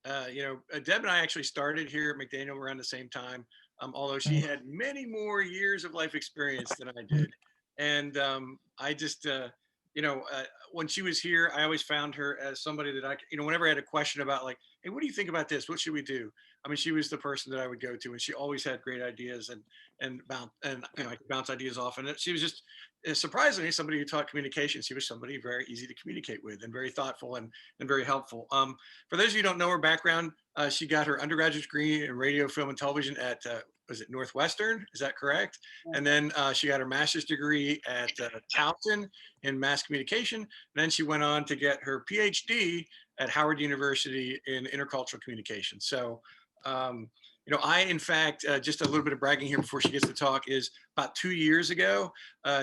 Deb and I actually started here at McDaniel around the same time, although she had many more years of life experience than I did. And I just, when she was here, I always found her as somebody that whenever I had a question about like, hey, what do you think about this? What should we do? I mean, she was the person that I would go to, and she always had great ideas and I could bounce ideas off. And she was just surprisingly somebody who taught communication. She was somebody very easy to communicate with and very thoughtful and very helpful. For those of you who don't know her background, she got her undergraduate degree in radio, film, and television at was it Northwestern? Is that correct? And then she got her master's degree at Towson in mass communication. And then she went on to get her PhD at Howard University in intercultural communication. So, I, in fact, just a little bit of bragging here before she gets to talk is about 2 years ago,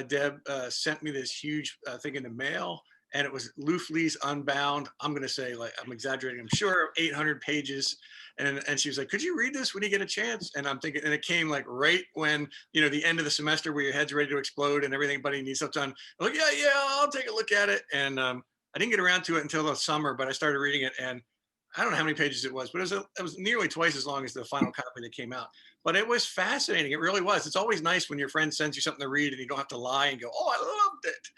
Deb sent me this huge thing in the mail, and it was Loofley's Unbound. I'm going to say, like, I'm exaggerating, I'm sure, 800 pages. And she was like, could you read this when you get a chance? And I'm thinking, and it came like right when, the end of the semester where your head's ready to explode and everybody needs stuff done. I'm like, yeah, I'll take a look at it. And I didn't get around to it until the summer, but I started reading it, and I don't know how many pages it was, but it was nearly twice as long as the final copy that came out. But it was fascinating. It really was. It's always nice when your friend sends you something to read and you don't have to lie and go, oh, I loved it.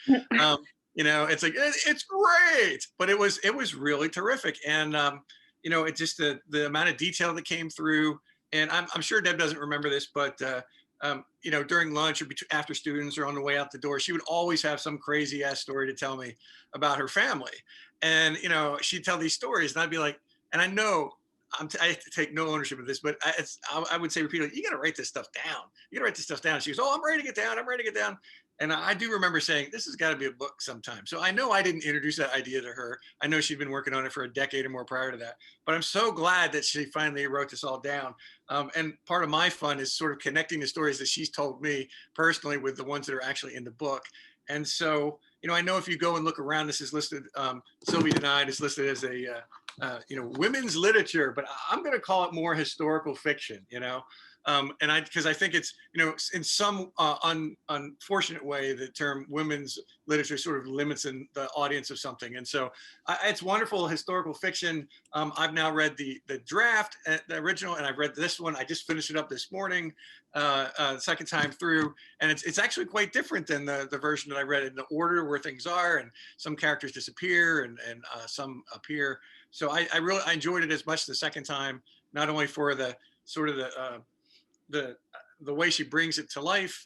It's like, it's great, but it was really terrific. And, it just, the amount of detail that came through, and I'm sure Deb doesn't remember this, but, during lunch or after students or on the way out the door, she would always have some crazy ass story to tell me about her family. And, she'd tell these stories and I'd be like, and I know I have to take no ownership of this, but I would say repeatedly, you got to write this stuff down. You got to write this stuff down. She goes, oh, I'm writing it down. I'm writing it down. And I do remember saying, this has got to be a book sometime. So I know I didn't introduce that idea to her. I know she'd been working on it for a decade or more prior to that. But I'm so glad that she finally wrote this all down. And part of my fun is sort of connecting the stories that she's told me personally with the ones that are actually in the book. And so, I know if you go and look around, this is listed, Sylvie Denied is listed as a, women's literature, but I'm going to call it more historical fiction, because I think it's, in some unfortunate way, the term women's literature sort of limits in the audience of something. And so it's wonderful historical fiction. I've now read the draft, the original, and I've read this one. I just finished it up this morning, second time through. And it's actually quite different than the version that I read in the order where things are. And some characters disappear and some appear. So I enjoyed it as much the second time, not only for the sort of the way she brings it to life.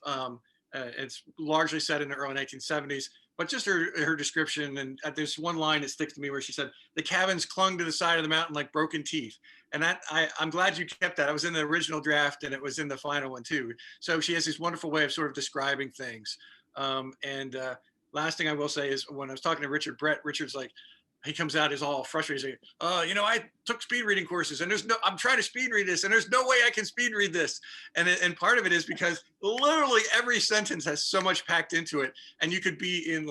It's largely set in the early 1970s, but just her description. And there's one line that sticks to me where she said, the cabins clung to the side of the mountain like broken teeth. And that I'm glad you kept that. I was in the original draft and it was in the final one too. So she has this wonderful way of sort of describing things. Last thing I will say is when I was talking to Richard Brett, Richard's like, he comes out is all frustrated. I took speed reading courses and I'm trying to speed read this and there's no way I can speed read this. And part of it is because literally every sentence has so much packed into it. And you could be in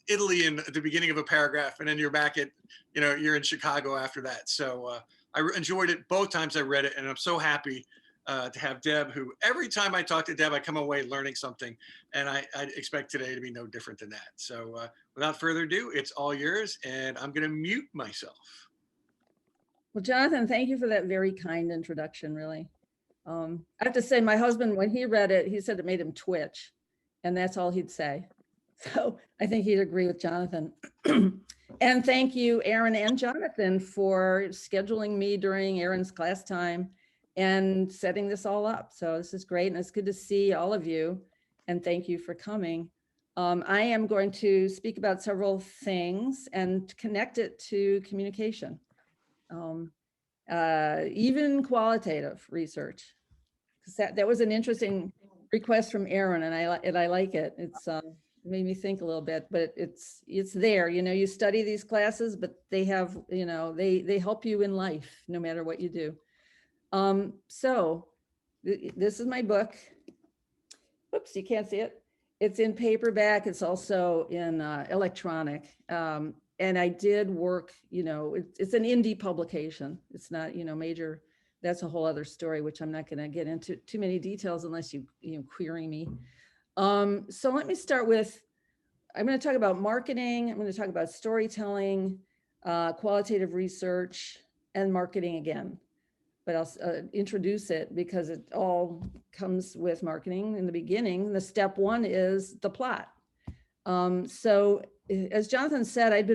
Italy at the beginning of a paragraph and then you're back at, you're in Chicago after that. So I enjoyed it both times I read it. And I'm so happy to have Deb, who every time I talk to Deb, I come away learning something. And I expect today to be no different than that. So without further ado, it's all yours. And I'm going to mute myself. Well, Jonathan, thank you for that very kind introduction, really. I have to say, my husband, when he read it, he said it made him twitch. And that's all he'd say. So I think he'd agree with Jonathan. And thank you, Aaron and Jonathan, for scheduling me during Aaron's class time and setting this all up. So this is great. And it's good to see all of you. And thank you for coming. I am going to speak about several things and connect it to communication, even qualitative research. Because that was an interesting request from Aaron, and I like it. It's made me think a little bit, but it's there. You study these classes, but they have, they help you in life no matter what you do. So this is my book. Whoops, you can't see it. It's in paperback. It's also in electronic. And I did work, it's an indie publication. It's not, major. That's a whole other story, which I'm not going to get into too many details unless you query me. So let me start with, I'm going to talk about marketing. I'm going to talk about storytelling, qualitative research, and marketing again. But I'll introduce it because it all comes with marketing in the beginning. The step one is the plot. So as Jonathan said, I've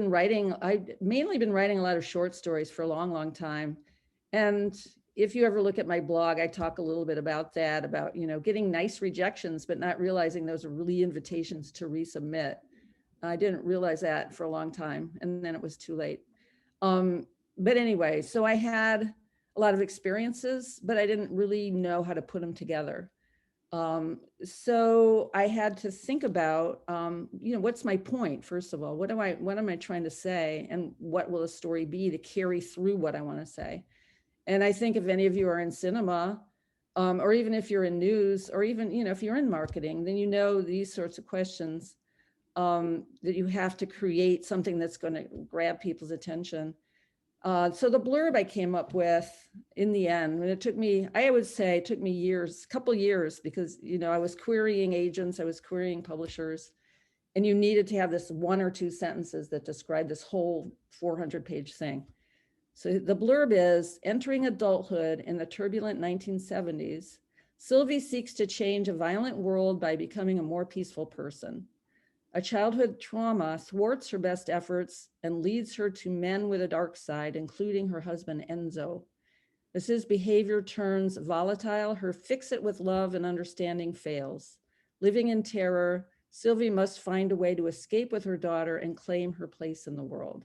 mainly been writing a lot of short stories for a long, long time. And if you ever look at my blog, I talk a little bit about that, about, getting nice rejections, but not realizing those are really invitations to resubmit. I didn't realize that for a long time, and then it was too late. But anyway, so I had a lot of experiences, but I didn't really know how to put them together. So I had to think about, what's my point? First of all, what am I trying to say? And what will a story be to carry through what I want to say? And I think if any of you are in cinema, or even if you're in news, or even, if you're in marketing, then these sorts of questions, that you have to create something that's going to grab people's attention. So the blurb I came up with in the end, and I would say it took me years, a couple years, because, I was querying agents, I was querying publishers, and you needed to have this 1 or 2 sentences that describe this whole 400-page thing. So the blurb is, entering adulthood in the turbulent 1970s, Sylvie seeks to change a violent world by becoming a more peaceful person. A childhood trauma thwarts her best efforts and leads her to men with a dark side, including her husband, Enzo. As his behavior turns volatile, her fix-it with love and understanding fails. Living in terror, Sylvie must find a way to escape with her daughter and claim her place in the world.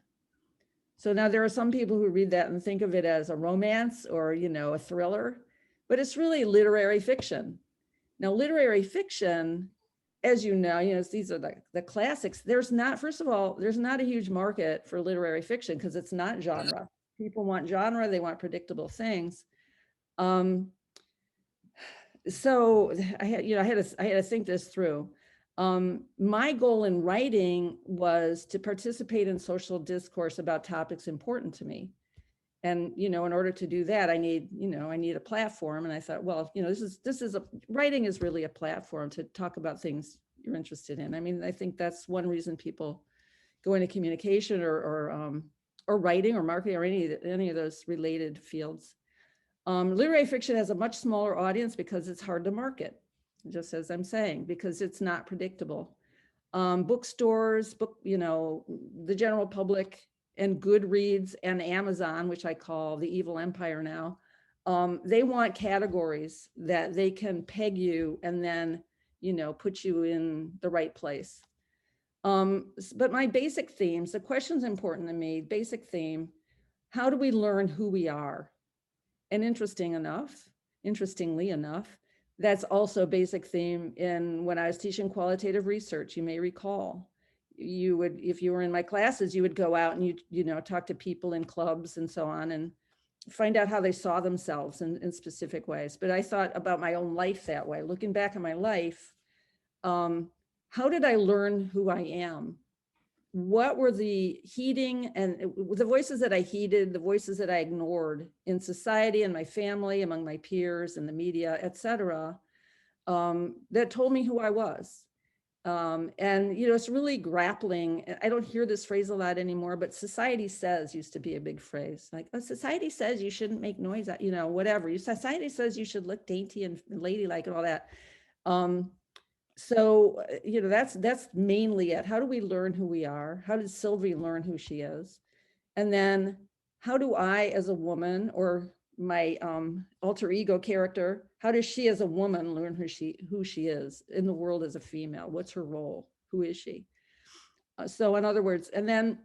So now there are some people who read that and think of it as a romance or, a thriller, but it's really literary fiction. Now, literary fiction, as you know, these are the classics. First of all, there's not a huge market for literary fiction because it's not genre. People want genre, they want predictable things. So I had to think this through. My goal in writing was to participate in social discourse about topics important to me. And, in order to do that, I need a platform. And I thought, well, writing is really a platform to talk about things you're interested in. I mean, I think that's one reason people go into communication or writing or marketing or any of those related fields. Literary fiction has a much smaller audience because it's hard to market, just as I'm saying, because it's not predictable. Bookstores, the general public, and Goodreads and Amazon, which I call the evil empire now, they want categories that they can peg you and then, put you in the right place. But my basic themes, the question's important to me, basic theme, how do we learn who we are? And interestingly enough, that's also a basic theme in when I was teaching qualitative research. You may recall, if you were in my classes, you would go out and you talk to people in clubs and so on and find out how they saw themselves in specific ways. But I thought about my own life that way. Looking back on my life, how did I learn who I am? What were the the voices that I heeded, the voices that I ignored in society and my family, among my peers and the media, et cetera, that told me who I was? And, it's really grappling. I don't hear this phrase a lot anymore, but society says used to be a big phrase. Like, oh, society says you shouldn't make noise, whatever. Society says you should look dainty and ladylike and all that. So, that's mainly it. How do we learn who we are? How did Sylvie learn who she is? And then how do I, as a woman, or my alter ego character, how does she as a woman learn who she is in the world as a female? What's her role? Who is she? So in other words, and then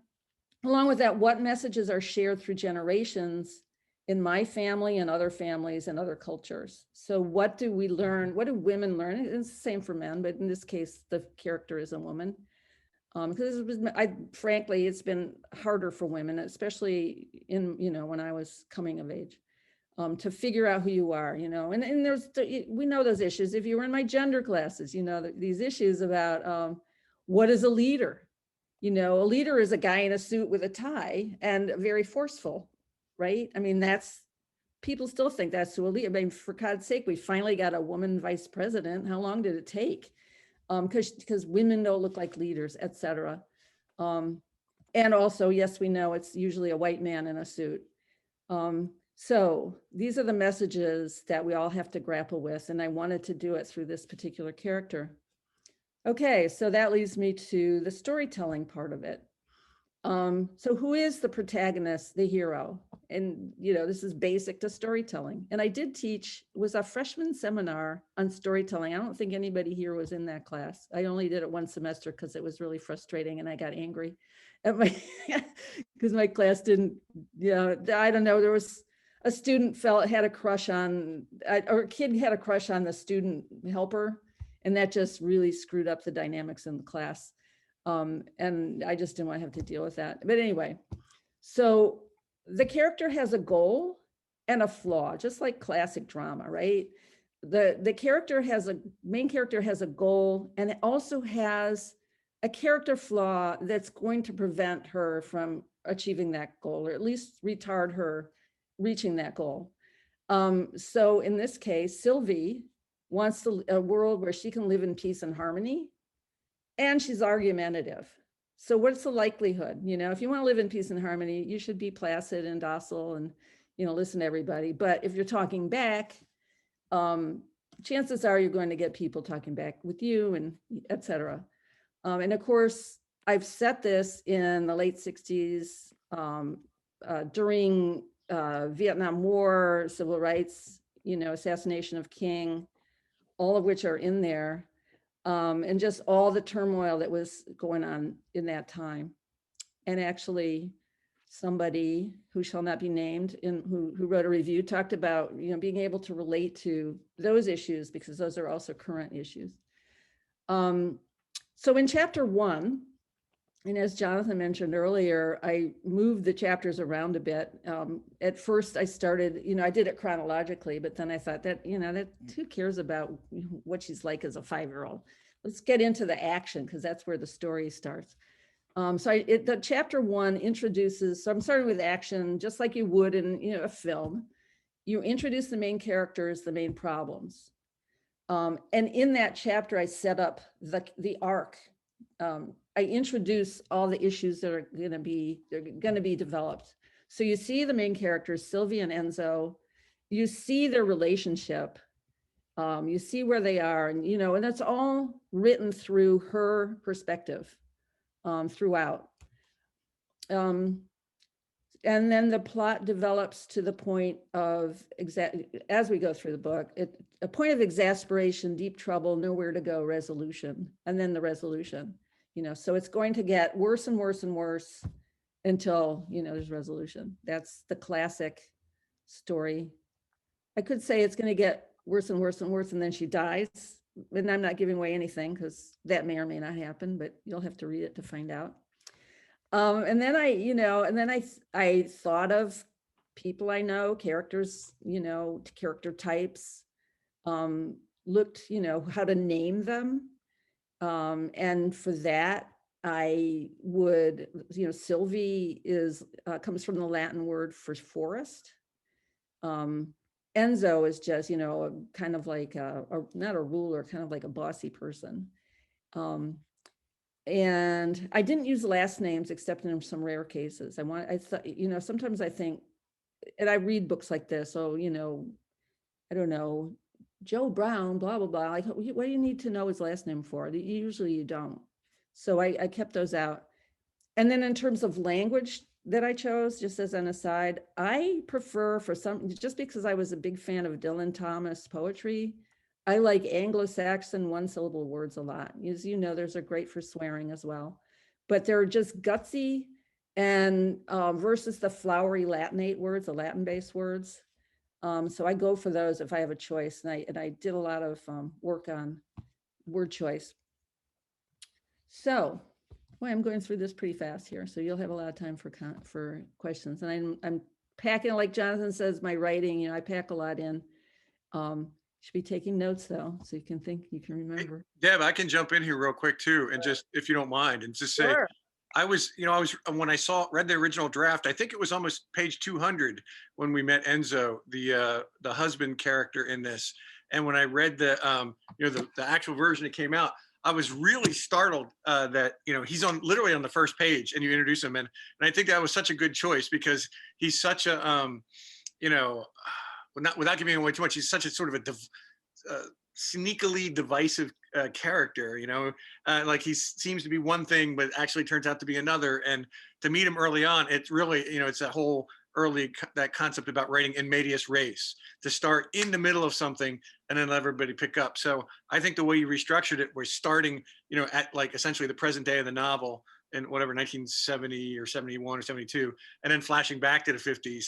along with that, what messages are shared through generations in my family and other families and other cultures? So what do we learn? What do women learn? It's the same for men, but in this case, the character is a woman. Because frankly, it's been harder for women, especially when I was coming of age, to figure out who you are, and we know those issues. If you were in my gender classes, these issues about what is a leader? A leader is a guy in a suit with a tie and very forceful, right? I mean, people still think that's who a leader. I mean, for God's sake, we finally got a woman vice president. How long did it take? Because women don't look like leaders, et cetera. And also, yes, we know it's usually a white man in a suit. So these are the messages that we all have to grapple with, and I wanted to do it through this particular character. Okay, so that leads me to the storytelling part of it. So who is the protagonist, the hero? And, this is basic to storytelling. And I did teach, was a freshman seminar on storytelling. I don't think anybody here was in that class. I only did it one semester because it was really frustrating and I got angry at my, because my class didn't, I don't know, there was a student had a crush on, or a kid had a crush on the student helper. And that just really screwed up the dynamics in the class. And I just didn't want to have to deal with that. But anyway, so the character has a goal and a flaw, just like classic drama, right? The main character has a goal, and it also has a character flaw that's going to prevent her from achieving that goal, or at least retard her reaching that goal. So in this case, Sylvie wants a world where she can live in peace and harmony. And she's argumentative. So what's the likelihood? If you want to live in peace and harmony, you should be placid and docile and, listen to everybody. But if you're talking back, chances are you're going to get people talking back with you, and et cetera. And of course, I've set this in the late 60s during Vietnam War, civil rights, assassination of King, all of which are in there. And just all the turmoil that was going on in that time. And actually, somebody who shall not be named, who wrote a review, talked about being able to relate to those issues because those are also current issues. So in chapter 1, and as Jonathan mentioned earlier, I moved the chapters around a bit. At first, I started, I did it chronologically, but then I thought that, that who cares about what she's like as a 5-year-old? Let's get into the action because that's where the story starts. The chapter 1 introduces, so I'm starting with action, just like you would in a film. You introduce the main characters, the main problems. And in that chapter, I set up the arc. I introduce all the issues that are going to be developed. So you see the main characters, Sylvie and Enzo. You see their relationship. You see where they are, and and that's all written through her perspective throughout. And then the plot develops to the point of, as we go through the book, a point of exasperation, deep trouble, nowhere to go, resolution, and then the resolution. So it's going to get worse and worse and worse until there's resolution. That's the classic story. I could say it's going to get worse and worse and worse, and then she dies. And I'm not giving away anything because that may or may not happen, but you'll have to read it to find out. And then I thought of people I know, characters, character types, looked, how to name them. And for that, I would, Sylvie comes from the Latin word for forest. Enzo is just, kind of like not a ruler, kind of like a bossy person. And I didn't use last names except in some rare cases. I thought, sometimes I think, and I read books like this, so, I don't know, Joe Brown, blah, blah, blah. Like, what do you need to know his last name for? Usually you don't. So I kept those out. And then in terms of language that I chose, just as an aside, I prefer just because I was a big fan of Dylan Thomas poetry, I like Anglo-Saxon one-syllable words a lot. As you know, those are great for swearing as well. But they're just gutsy, and versus the flowery Latinate words, the Latin-based words. So I go for those if I have a choice, and I did a lot of work on word choice. So, well, I'm going through this pretty fast here, so you'll have a lot of time for questions. And I'm packing, like Jonathan says, my writing. I pack a lot in. Should be taking notes though, so you can remember. Hey, Deb, I can jump in here real quick too, and just, if you don't mind, and just say, Sure. I was when I read the original draft, I think it was almost page 200 when we met Enzo, the husband character in this. And when I read the actual version that came out, I was really startled that, you know, he's on literally on the first page and you introduce him. And I think that was such a good choice because he's such a, you know, not without giving away too much, he's such a sort of a uh, sneakily divisive character, you know, like he seems to be one thing, but actually turns out to be another. And to meet him early on, it's really, you know, it's that whole that concept about writing in medias res, to start in the middle of something and then let everybody pick up. So I think the way you restructured it, we're starting, you know, at like essentially the present day of the novel in whatever 1970 or 71 or 72, and then flashing back to the 50s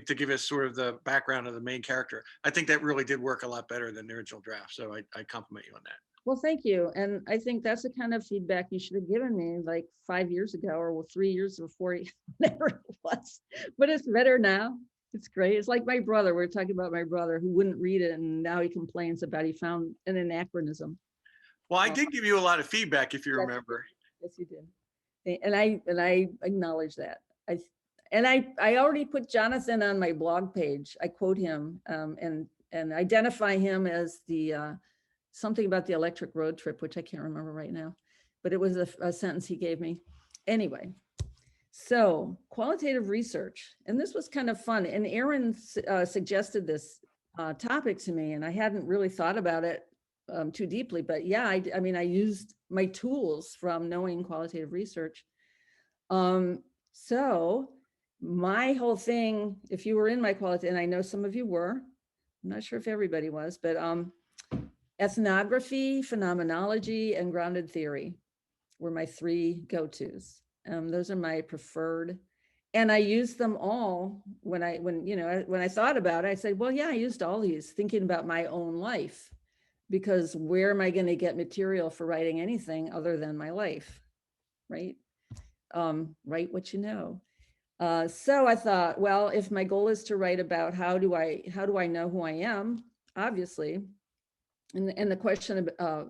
to give us sort of the background of the main character. I think that really did work a lot better than the original draft. So I compliment you on that. Well, thank you. And I think that's the kind of feedback you should have given me like 5 years ago or 3 years or 4, whatever it was. But it's better now. It's great. It's like my brother. We're talking about my brother who wouldn't read it, and now he complains about he found an anachronism. Well, I did give you a lot of feedback, if you remember. Yes, you did. And I acknowledge that. I already put Jonathan on my blog page. I quote him and identify him as the something about the electric road trip, which I can't remember right now, but it was a sentence he gave me. Anyway, so qualitative research, and this was kind of fun. And Aaron suggested this topic to me, and I hadn't really thought about it too deeply, but yeah, I mean, I used my tools from knowing qualitative research. So my whole thing, if you were in my qualitative, and I know some of you were, I'm not sure if everybody was, but ethnography, phenomenology, and grounded theory were my 3 go-tos. Those are my preferred. And I used them all when I thought about it. I said, well, yeah, I used all these thinking about my own life, because where am I going to get material for writing anything other than my life, right? Write what you know. So I thought, well, if my goal is to write about how do I know who I am, obviously, and the question of,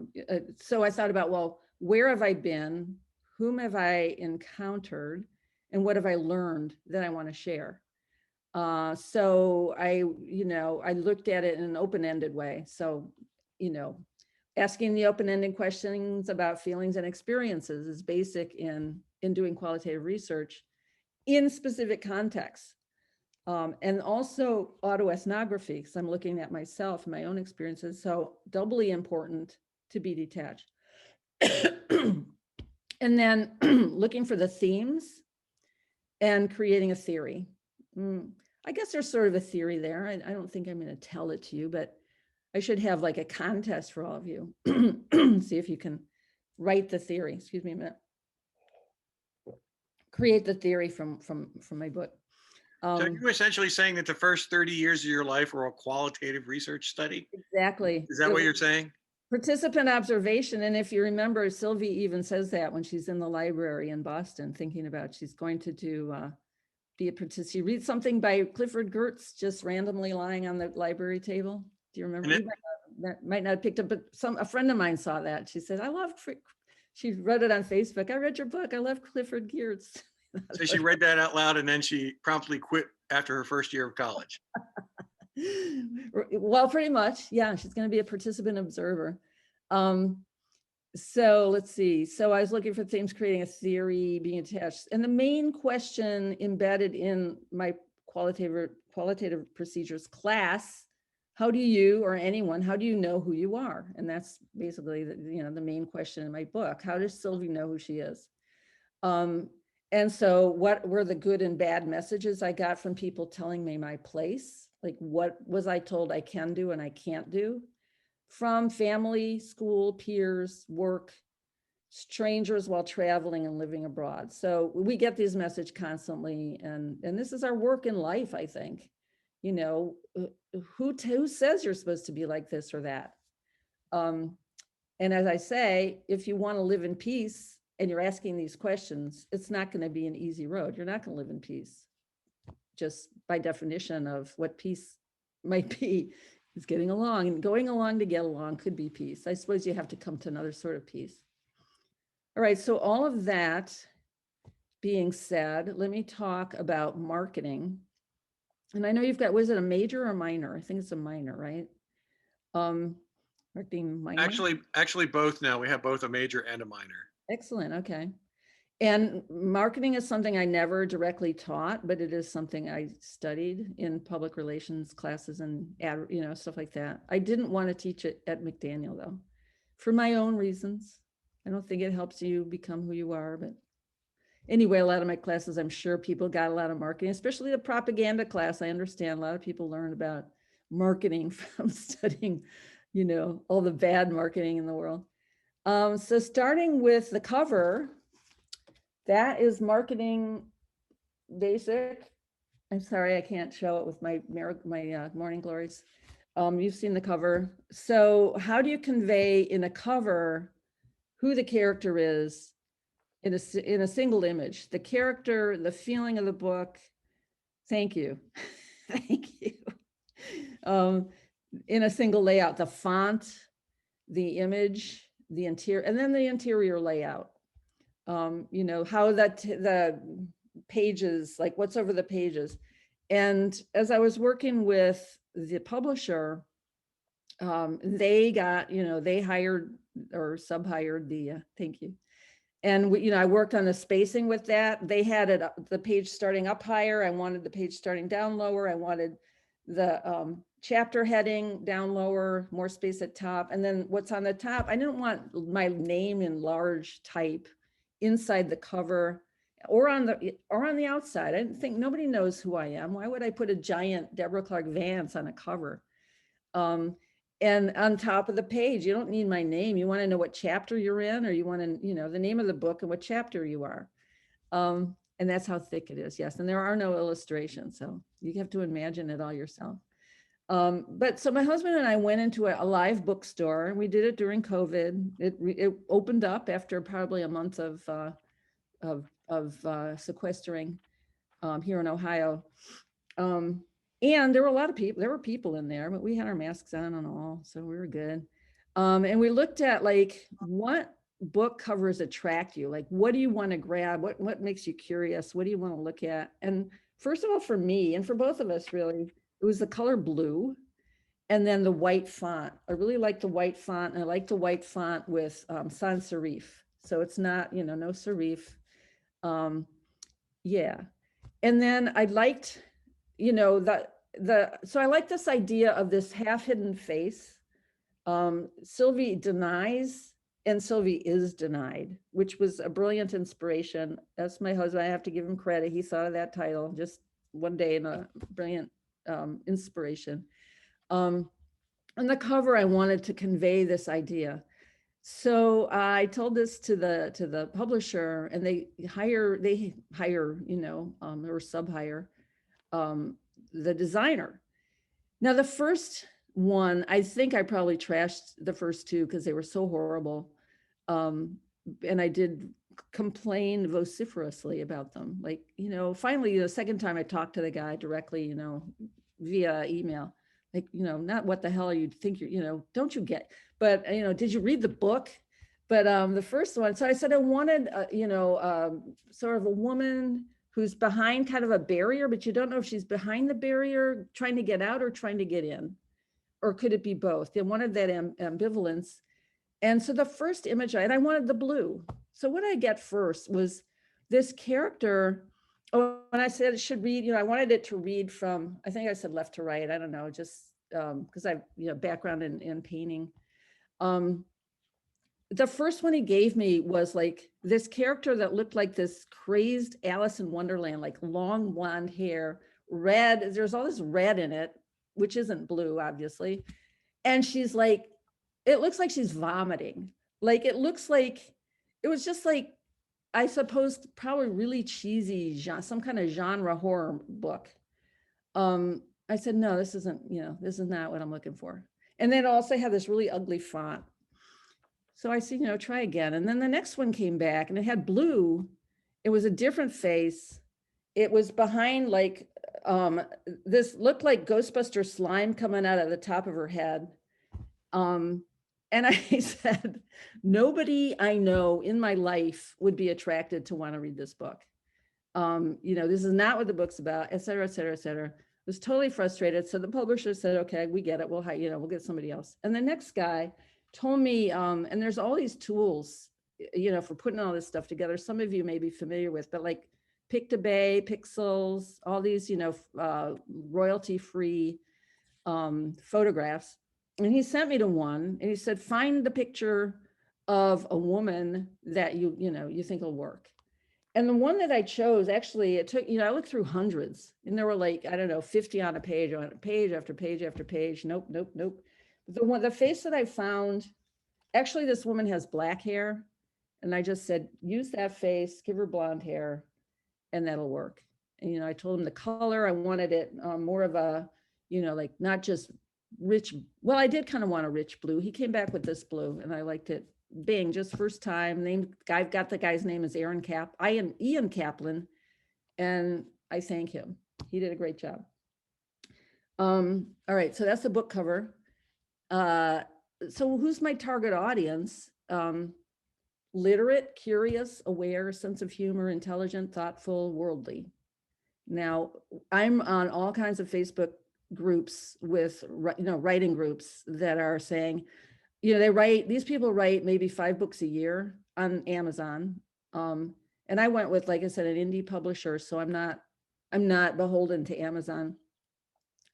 so I thought about, well, where have I been? Whom have I encountered? And what have I learned that I want to share? So I looked at it in an open-ended way. So, asking the open-ended questions about feelings and experiences is basic in doing qualitative research in specific contexts. And also autoethnography, because I'm looking at myself, my own experiences. So doubly important to be detached. And then looking for the themes and creating a theory. I guess there's sort of a theory there. I don't think I'm going to tell it to you, but I should have like a contest for all of you. See if you can write the theory. Excuse me a minute. Create the theory from my book. So you're essentially saying that the first 30 years of your life were a qualitative research study? Exactly. Is that what you're saying? Participant observation. And if you remember, Sylvie even says that when she's in the library in Boston, thinking about she's going to do be a participant. She reads something by Clifford Geertz just randomly lying on the library table. Do you remember? Might not have picked up, but a friend of mine saw that. She said, she read it on Facebook. I read your book. I love Clifford Geertz. So she read that out loud and then she promptly quit after her first year of college. Well, pretty much. Yeah, she's going to be a participant observer. So let's see. So I was looking for themes, creating a theory, being attached. And the main question embedded in my qualitative procedures class, how do you know who you are? And that's basically the main question in my book. How does Sylvie know who she is? And so what were the good and bad messages I got from people telling me my place? Like, what was I told I can do and I can't do? From family, school, peers, work, strangers while traveling and living abroad. So we get these messages constantly. And this is our work in life, I think. Who says you're supposed to be like this or that? And as I say, if you want to live in peace, and you're asking these questions, it's not going to be an easy road. You're not going to live in peace. Just by definition of what peace might be is getting along, and going along to get along could be peace. I suppose you have to come to another sort of peace. All right, so all of that being said, let me talk about marketing. And I know you've got, was it a major or minor? I think it's a minor, right? Marketing minor? Actually both now. We have both a major and a minor. Excellent. Okay. And marketing is something I never directly taught, but it is something I studied in public relations classes and stuff like that. I didn't want to teach it at McDaniel though, for my own reasons. I don't think it helps you become who you are, but anyway, a lot of my classes, I'm sure people got a lot of marketing, especially the propaganda class. I understand a lot of people learn about marketing from studying, all the bad marketing in the world. So starting with the cover, that is marketing basic. I'm sorry, I can't show it with my morning glories. You've seen the cover. So how do you convey in a cover who the character is in a single image? The character, the feeling of the book. Thank you. Thank you. In a single layout, the font, the image, the interior, and then the interior layout. How the pages, like what's over the pages. And as I was working with the publisher, they got, they hired or sub-hired thank you. And I worked on the spacing with that. They had it, the page starting up higher. I wanted the page starting down lower. I wanted the chapter heading down lower, more space at top. And then what's on the top, I didn't want my name in large type inside the cover or on the outside. I didn't think, nobody knows who I am. Why would I put a giant Deborah Clark Vance on a cover? And on top of the page, you don't need my name. You want to know what chapter you're in, or you want to, the name of the book and what chapter you are. And that's how thick it is. Yes. And there are no illustrations. So you have to imagine it all yourself. But so my husband and I went into a live bookstore, and we did it during COVID. It opened up after probably a month of sequestering here in Ohio. And there were a lot of people, there were people in there, but we had our masks on and all, so we were good. And we looked at like, what book covers attract you? Like, what do you want to grab? What makes you curious? What do you want to look at? And first of all, for me, and for both of us really, it was the color blue and then the white font. I really like the white font, and I like the white font with sans serif. So it's not, no serif. Yeah. And then I liked, so I like this idea of this half hidden face. Sylvie denies and Sylvie is denied, which was a brilliant inspiration. That's my husband. I have to give him credit. He thought of that title just one day, in a brilliant inspiration. On the cover, I wanted to convey this idea. So I told this to the publisher, and they hire, or sub-hire the designer. Now, the first one, I think I probably trashed the first two because they were so horrible. And I did complain vociferously about them. Like, finally, the second time I talked to the guy directly, via email, like, not what the hell are you think you're, don't you get, but, did you read the book? But the first one, so I said I wanted, sort of a woman who's behind kind of a barrier, but you don't know if she's behind the barrier, trying to get out or trying to get in, or could it be both? They wanted that ambivalence. And so the first image, and I wanted the blue. So what I get first was this character. Oh, when I said it should read, I wanted it to read from, I think I said left to right. I don't know, just because I have, background in painting. The first one he gave me was like this character that looked like this crazed Alice in Wonderland, like long blonde hair, red. There's all this red in it, which isn't blue, obviously. And she's like, it looks like she's vomiting. Like, it looks like, it was just like, I suppose probably really cheesy, some kind of genre horror book. I said, no, this isn't, this is not what I'm looking for. And then it also had this really ugly font. So I said, try again. And then the next one came back and it had blue. It was a different face. It was behind like, this looked like Ghostbuster slime coming out of the top of her head. And I said, nobody I know in my life would be attracted to want to read this book. This is not what the book's about, et cetera, et cetera, et cetera. was totally frustrated. So the publisher said, okay, we get it. We'll hire, we'll get somebody else. And the next guy told me, and there's all these tools, for putting all this stuff together. Some of you may be familiar with, but like Pictobay, Pixels, all these, royalty-free photographs. And he sent me to one and he said, find the picture of a woman that you think will work. And the one that I chose, actually, it took, I looked through hundreds and there were like, I don't know, 50 on a page after page after page. Nope, nope, nope. The face that I found, actually, this woman has black hair. And I just said, use that face, give her blonde hair, and that'll work. And, I told him the color, I wanted it more of a, like not just rich. Well, I did kind of want a rich blue. He came back with this blue and I liked it. Bing, just first time. I've got the guy's name is Ian Kaplan, and I thank him. He did a great job. All right, so that's the book cover. So who's my target audience? Literate, curious, aware, sense of humor, intelligent, thoughtful, worldly. Now, I'm on all kinds of Facebook groups with, writing groups that are saying, these people write maybe 5 books a year on Amazon. And I went with, like I said, an indie publisher. So I'm not beholden to Amazon.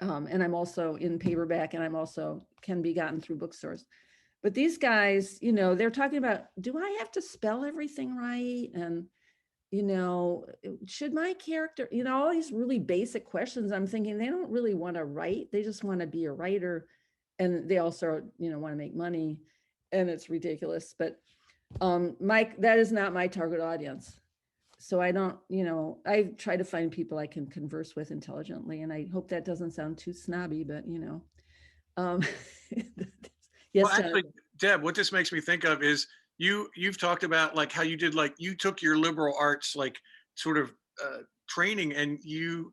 And I'm also in paperback and I'm also can be gotten through bookstores. But these guys, they're talking about, do I have to spell everything right? And, should my character, all these really basic questions. I'm thinking they don't really want to write. They just want to be a writer. And they also, want to make money, and it's ridiculous. But that is not my target audience. So I don't, I try to find people I can converse with intelligently, and I hope that doesn't sound too snobby, but yes. Well, actually, Deb, what this makes me think of is you've talked about like how you did, like you took your liberal arts like sort of training and you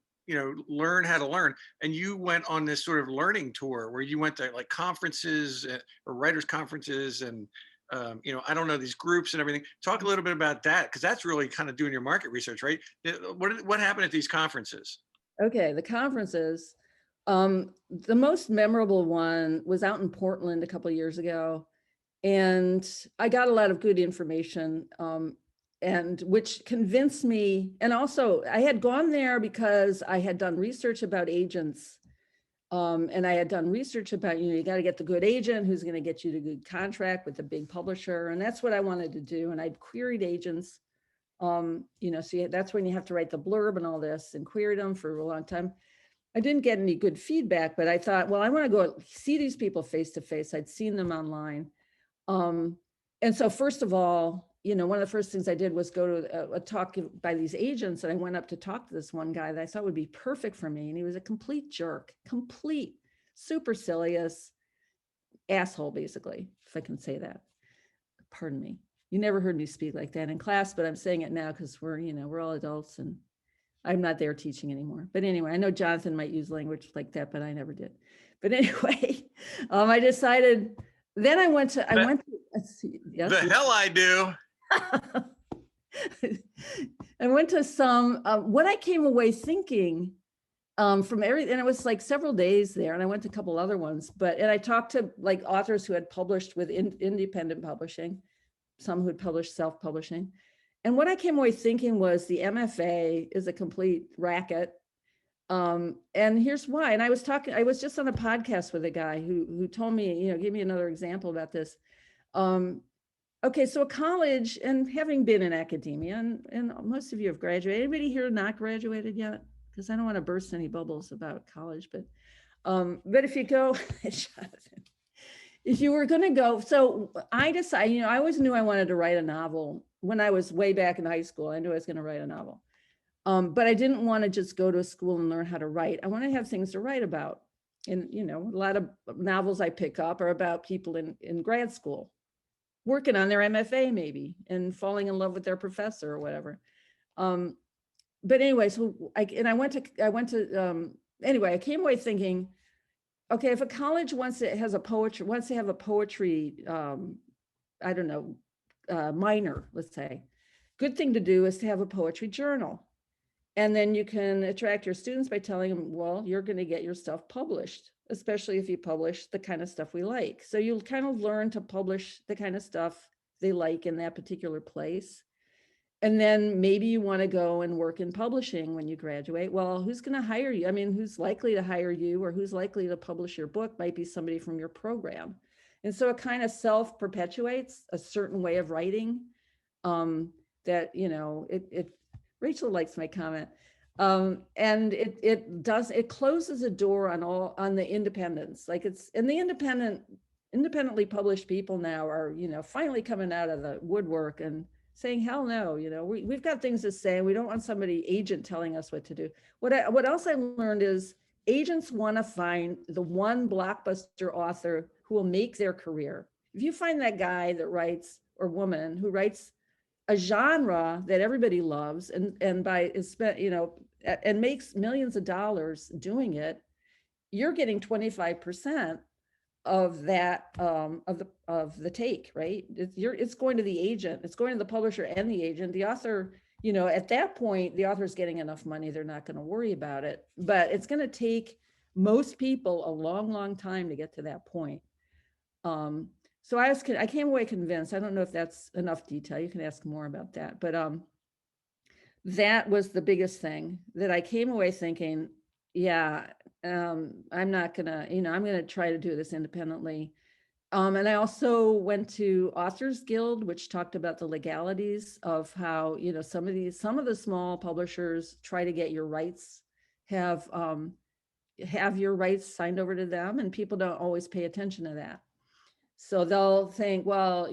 learn how to learn, and you went on this sort of learning tour where you went to like conferences or writers conferences and I don't know, these groups and everything. Talk a little bit about that, because that's really kind of doing your market research, right? What happened at these conferences? Okay, the conferences. The most memorable one was out in Portland a couple of years ago, and I got a lot of good information. And which convinced me, and also I had gone there because I had done research about agents, and I had done research about, you got to get the good agent who's going to get you the good contract with the big publisher, and that's what I wanted to do. And I'd queried agents, so that's when you have to write the blurb and all this, and queried them for a long time. I didn't get any good feedback, but I thought, well, I want to go see these people face to face. I'd seen them online. And so first of all, one of the first things I did was go to a talk by these agents, and I went up to talk to this one guy that I thought would be perfect for me. And he was a complete jerk, complete supercilious asshole, basically, if I can say that. Pardon me. You never heard me speak like that in class, but I'm saying it now because we're all adults and I'm not there teaching anymore. But anyway, I know Jonathan might use language like that, but I never did. But anyway, I decided, then I went to, let's see. Yes, the hell I do. I went to some, what I came away thinking from everything, and it was like several days there, and I went to a couple other ones, and I talked to like authors who had published with independent publishing, some who had published self-publishing. And what I came away thinking was the MFA is a complete racket. And here's why. And I was just on a podcast with a guy who told me, give me another example about this. Okay, so a college, and having been in academia, and most of you have graduated. Anybody here not graduated yet? Because I don't want to burst any bubbles about college, but if you go, Jonathan, if you were going to go, so I decided, I always knew I wanted to write a novel. When I was way back in high school, I knew I was going to write a novel. But I didn't want to just go to a school and learn how to write. I want to have things to write about. And, a lot of novels I pick up are about people in grad school, working on their MFA maybe, and falling in love with their professor or whatever. But anyway, so I came away thinking, okay, if a college wants to have a poetry, minor, let's say, good thing to do is to have a poetry journal. And then you can attract your students by telling them, well, you're going to get your stuff published, especially if you publish the kind of stuff we like. So you'll kind of learn to publish the kind of stuff they like in that particular place. And then maybe you want to go and work in publishing when you graduate. Well, who's going to hire you? I mean, who's likely to hire you or who's likely to publish your book might be somebody from your program. And so it kind of self-perpetuates a certain way of writing, that, Rachel likes my comment. And it closes a door on the independence. Like and the independently published people now are, finally coming out of the woodwork and saying, hell no, we've got things to say. We don't want somebody agent telling us what to do. What else I learned is agents want to find the one blockbuster author who will make their career. If you find that guy that writes, or woman who writes a genre that everybody loves and makes millions of dollars doing it, you're getting 25% of that, of the take, right? It's going to the agent, it's going to the publisher and the agent. The author, at that point, the author's getting enough money, they're not going to worry about it. But it's going to take most people a long, long time to get to that point. So I came away convinced. I don't know if that's enough detail. You can ask more about that. But that was the biggest thing that I came away thinking, yeah, I'm not gonna, I'm gonna try to do this independently. And I also went to Authors Guild, which talked about the legalities of how, some of the small publishers try to get your rights, have your rights signed over to them, and people don't always pay attention to that. So they'll think, well,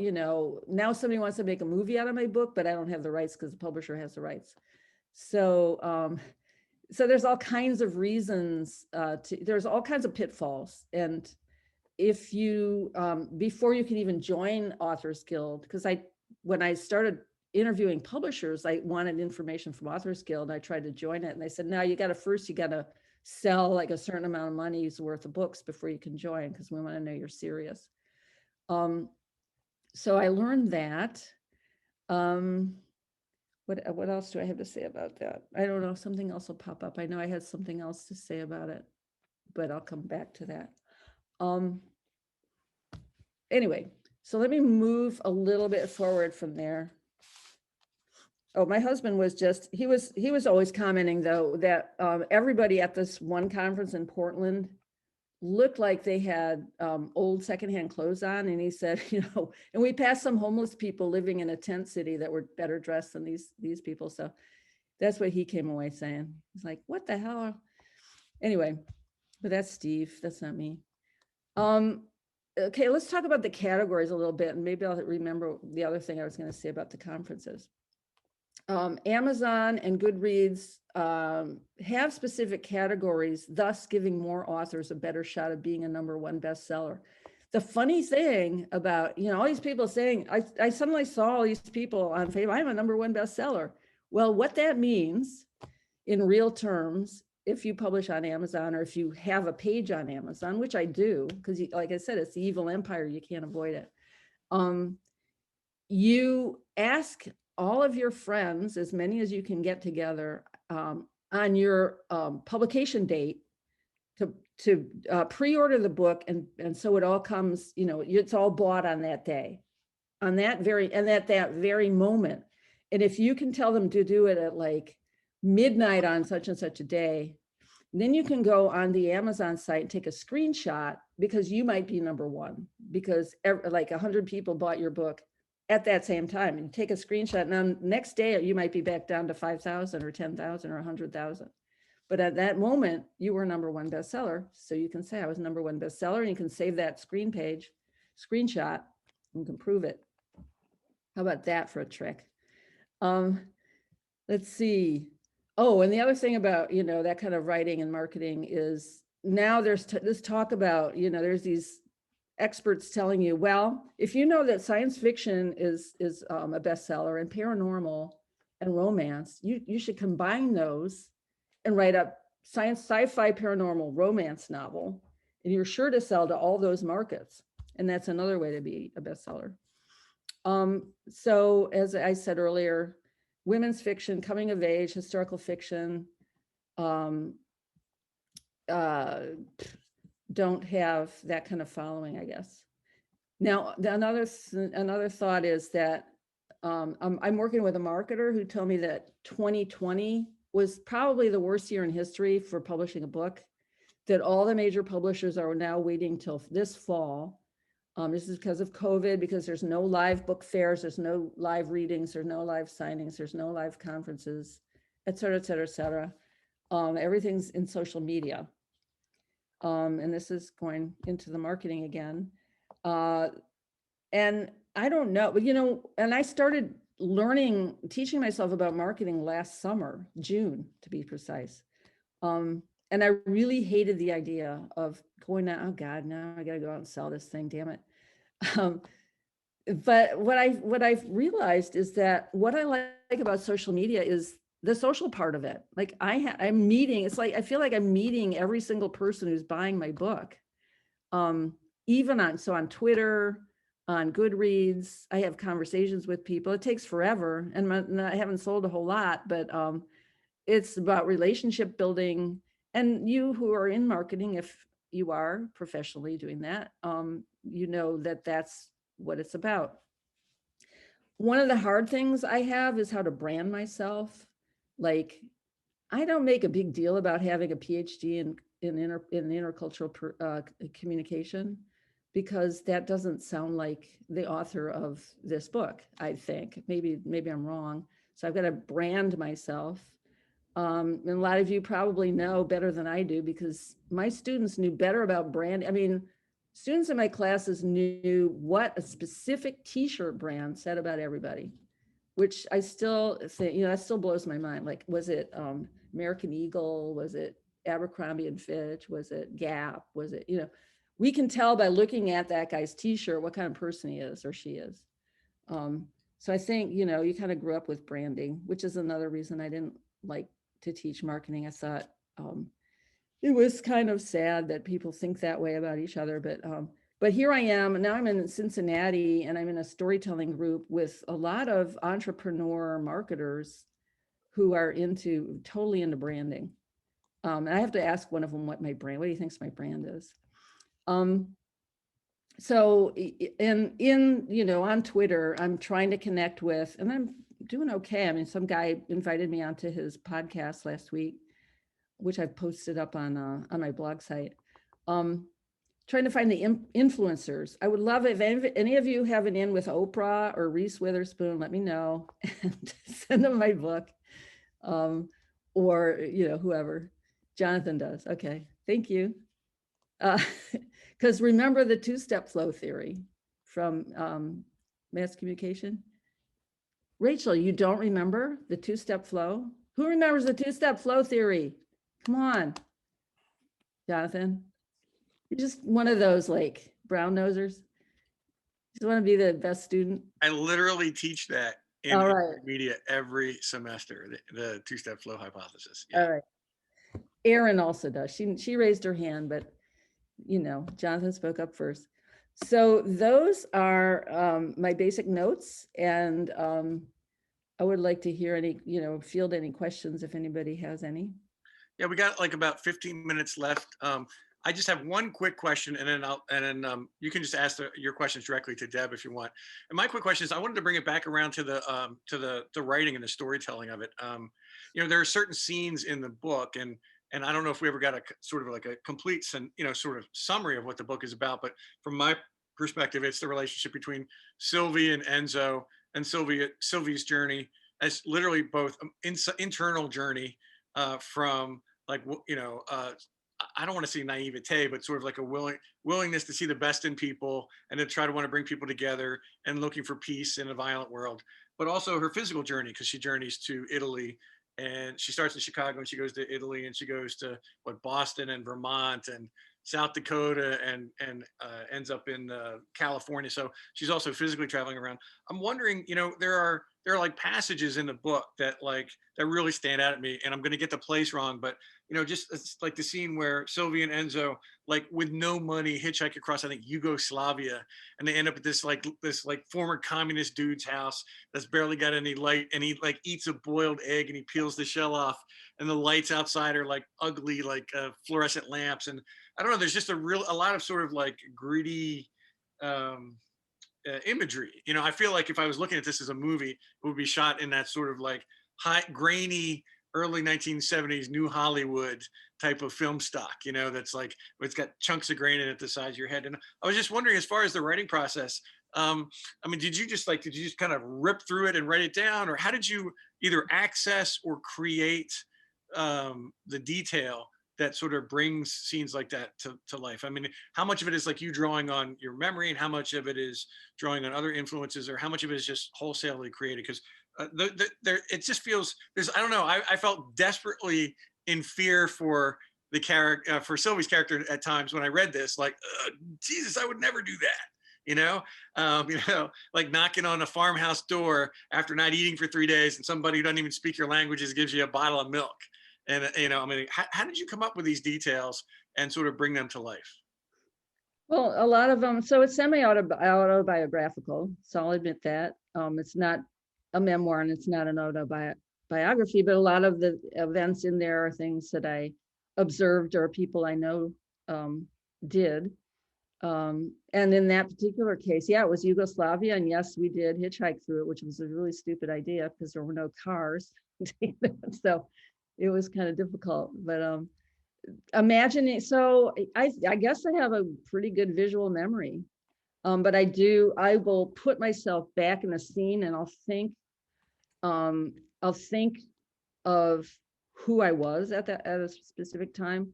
now somebody wants to make a movie out of my book, but I don't have the rights because the publisher has the rights. So, so there's all kinds of reasons, there's all kinds of pitfalls. And if you, before you can even join Authors Guild, because when I started interviewing publishers, I wanted information from Authors Guild. I tried to join it and they said, no, you got to sell like a certain amount of money's worth of books before you can join, because we want to know you're serious. So I learned that. What else do I have to say about that? I don't know, something else will pop up. I know I had something else to say about it, but I'll come back to that. Anyway, so let me move a little bit forward from there. Oh, my husband was he was always commenting though that everybody at this one conference in Portland looked like they had old secondhand clothes on. And he said, and we passed some homeless people living in a tent city that were better dressed than these people. So that's what he came away saying. He's like, what the hell? Anyway, but that's Steve, that's not me. Okay, let's talk about the categories a little bit, and maybe I'll remember the other thing I was going to say about the conferences. Amazon and Goodreads have specific categories, thus giving more authors a better shot of being a #1 bestseller. The funny thing about, all these people saying, I suddenly saw all these people on Facebook, I'm a #1 bestseller. Well, what that means in real terms, if you publish on Amazon or if you have a page on Amazon, which I do, because like I said, it's the evil empire, you can't avoid it. You ask all of your friends, as many as you can get together, on your publication date to pre-order the book, and so it all comes, it's all bought on that day, at that very moment. And if you can tell them to do it at like midnight on such and such a day, then you can go on the Amazon site and take a screenshot, because you might be #1, because like 100 people bought your book at that same time, and take a screenshot, and then next day you might be back down to 5,000 or 10,000 or 100,000. But at that moment you were #1 bestseller. So you can say I was #1 bestseller, and you can save that screenshot and you can prove it. How about that for a trick? Let's see. Oh, and the other thing about, that kind of writing and marketing is now there's this talk about, there's these experts telling you, well, if you know that science fiction is a bestseller, and paranormal and romance, you should combine those and write a sci-fi paranormal romance novel, and you're sure to sell to all those markets. And that's another way to be a bestseller. So as I said earlier, women's fiction, coming of age, historical fiction, um, uh, don't have that kind of following, I guess. Now, another thought is that I'm working with a marketer who told me that 2020 was probably the worst year in history for publishing a book, that all the major publishers are now waiting till this fall. This is because of COVID, because there's no live book fairs, there's no live readings, there's no live signings, there's no live conferences, et cetera, et cetera, et cetera. Everything's in social media. And this is going into the marketing again. And I don't know, but and I started teaching myself about marketing last summer, June to be precise. And I really hated the idea of going out, oh God, now I gotta go out and sell this thing, damn it. But what I've realized is that what I like about social media is the social part of it. Like I'm meeting, it's like, I feel like I'm meeting every single person who's buying my book. Even on Twitter, on Goodreads, I have conversations with people. It takes forever, and I haven't sold a whole lot, but it's about relationship building. And you who are in marketing, if you are professionally doing that, you know that that's what it's about. One of the hard things I have is how to brand myself. Like, I don't make a big deal about having a PhD in intercultural communication, because that doesn't sound like the author of this book, I think. Maybe I'm wrong. So I've got to brand myself. And a lot of you probably know better than I do, because my students knew better about brand. I mean, students in my classes knew what a specific t-shirt brand said about everybody, which I still think, that still blows my mind. Like, was it American Eagle? Was it Abercrombie and Fitch? Was it Gap? Was it, we can tell by looking at that guy's t-shirt what kind of person he is or she is. So I think, you kind of grew up with branding, which is another reason I didn't like to teach marketing. I thought it was kind of sad that people think that way about each other, but here I am, now I'm in Cincinnati, and I'm in a storytelling group with a lot of entrepreneur marketers who are totally into branding. And I have to ask one of them what do you think my brand is? So on Twitter, I'm trying to connect with, and I'm doing okay. I mean, some guy invited me onto his podcast last week, which I've posted up on my blog site. Trying to find the influencers. I would love it if any of you have an in with Oprah or Reese Witherspoon, let me know and send them my book. Or, whoever. Jonathan does. Okay, thank you. Because remember the two-step flow theory from mass communication? Rachel, you don't remember the two-step flow? Who remembers the two-step flow theory? Come on, Jonathan. You're just one of those like brown nosers. Just want to be the best student. I literally teach that in media every semester, the two-step flow hypothesis. Yeah. All right. Erin also does. She raised her hand, but Jonathan spoke up first. So those are my basic notes, and I would like to hear any, field any questions if anybody has any. Yeah, we got like about 15 minutes left. I just have one quick question, and then you can just ask your questions directly to Deb if you want. And my quick question is, I wanted to bring it back around to the writing and the storytelling of it. There are certain scenes in the book, and I don't know if we ever got a sort of like a complete, sort of summary of what the book is about. But from my perspective, it's the relationship between Sylvie and Enzo, and Sylvie's journey as literally both internal journey from like, I don't want to say naivete, but sort of like a willingness to see the best in people and to try to want to bring people together and looking for peace in a violent world, but also her physical journey, because she journeys to Italy, and she starts in Chicago and she goes to Italy, and she goes to Boston and Vermont and South Dakota and ends up in California. So she's also physically traveling around. I'm wondering, there are there are like passages in the book that that really stand out at me, and I'm going to get the place wrong, but just it's like the scene where Sylvie and Enzo, like with no money, hitchhike across, I think, Yugoslavia, and they end up at this former communist dude's house that's barely got any light, and he like eats a boiled egg and he peels the shell off, and the lights outside are like ugly, like fluorescent lamps, and I don't know. There's just a lot of sort of like gritty um, imagery. I feel like if I was looking at this as a movie, it would be shot in that sort of like high, grainy, early 1970s New Hollywood type of film stock. That's like it's got chunks of grain in it the size of your head. And I was just wondering, as far as the writing process, I mean, did you just kind of rip through it and write it down, or how did you either access or create the detail that sort of brings scenes like that to life? I mean, how much of it is like you drawing on your memory, and how much of it is drawing on other influences, or how much of it is just wholesalely created? Because there, it just feels I don't know. I felt desperately in fear for the character, for Sylvie's character at times when I read this. Like, Jesus, I would never do that. Like knocking on a farmhouse door after not eating for 3 days, and somebody who doesn't even speak your languages gives you a bottle of milk. And I mean, how did you come up with these details and sort of bring them to life? Well, a lot of them, so it's semi-autobiographical, so I'll admit that. It's not a memoir and it's not an autobiography, but a lot of the events in there are things that I observed or people I know did. And in that particular case, yeah, it was Yugoslavia, and yes, we did hitchhike through it, which was a really stupid idea because there were no cars. So it was kind of difficult, but imagining, so I guess I have a pretty good visual memory, but I will put myself back in a scene and I'll think of who I was at a specific time.